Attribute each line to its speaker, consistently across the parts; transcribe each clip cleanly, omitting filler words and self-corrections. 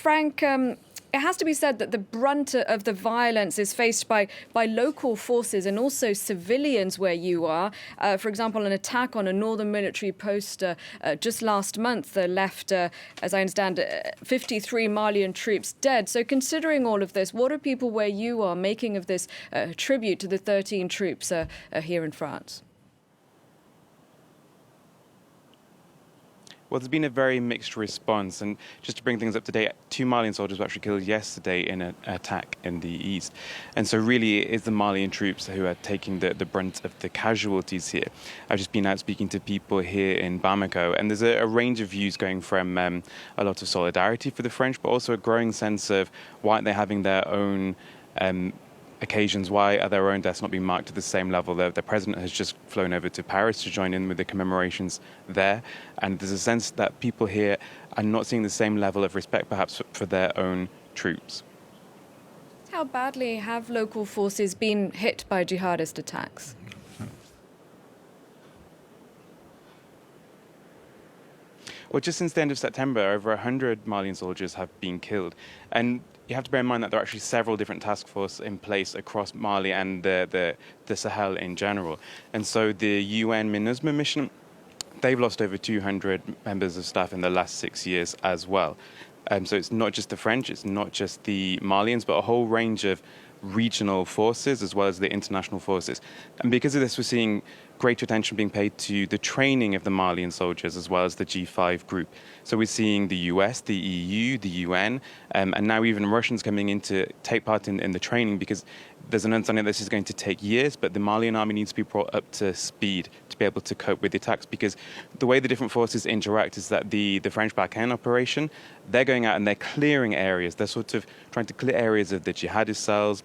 Speaker 1: Frank, it has to be said that the brunt of the violence is faced by local forces and also civilians where you are. For example, an attack on a northern military post just last month left, as I understand, 53 Malian troops dead. So considering all of this, what are people where you are making of this tribute to the 13 troops here in France?
Speaker 2: Well, there's been a very mixed response, and just to bring things up to date, 2 Malian soldiers were actually killed yesterday in an attack in the east. And so really it is the Malian troops who are taking the brunt of the casualties here. I've just been out speaking to people here in Bamako, and there's a range of views going from a lot of solidarity for the French, but also a growing sense of why aren't they having their own occasions, why are their own deaths not being marked to the same level? The president has just flown over to Paris to join in with the commemorations there, and there's a sense that people here are not seeing the same level of respect perhaps for their own troops.
Speaker 1: How badly have local forces been hit by jihadist attacks?
Speaker 2: Well, just since the end of September, over 100 Malian soldiers have been killed. And you have to bear in mind that there are actually several different task forces in place across Mali and the Sahel in general. And so the UN MINUSMA mission, they've lost over 200 members of staff in the last 6 years as well. So it's not just the French, it's not just the Malians, but a whole range of regional forces as well as the international forces. And because of this, we're seeing greater attention being paid to the training of the Malian soldiers as well as the G5 group. So we're seeing the US, the EU, the UN, and now even Russians coming in to take part in the training, because there's an understanding that this is going to take years, but the Malian army needs to be brought up to speed to be able to cope with the attacks, because the way the different forces interact is that the French back-end operation, they're going out and they're clearing areas. They're sort of trying to clear areas of the jihadist cells,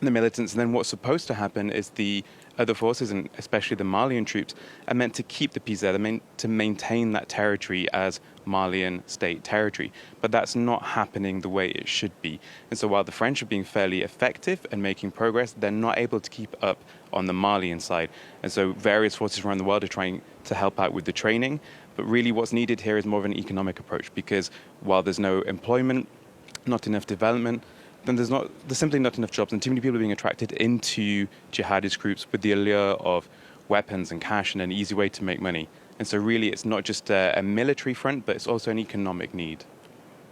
Speaker 2: the militants, and then what's supposed to happen is the other forces, and especially the Malian troops, are meant to keep the peace there. They're meant to maintain that territory as Malian state territory. But that's not happening the way it should be. And so while the French are being fairly effective and making progress, they're not able to keep up on the Malian side. And so various forces around the world are trying to help out with the training. But really what's needed here is more of an economic approach, because while there's no employment, not enough development, then there's simply not enough jobs, and too many people are being attracted into jihadist groups with the allure of weapons and cash and an easy way to make money. And so really it's not just a military front, but it's also an economic need.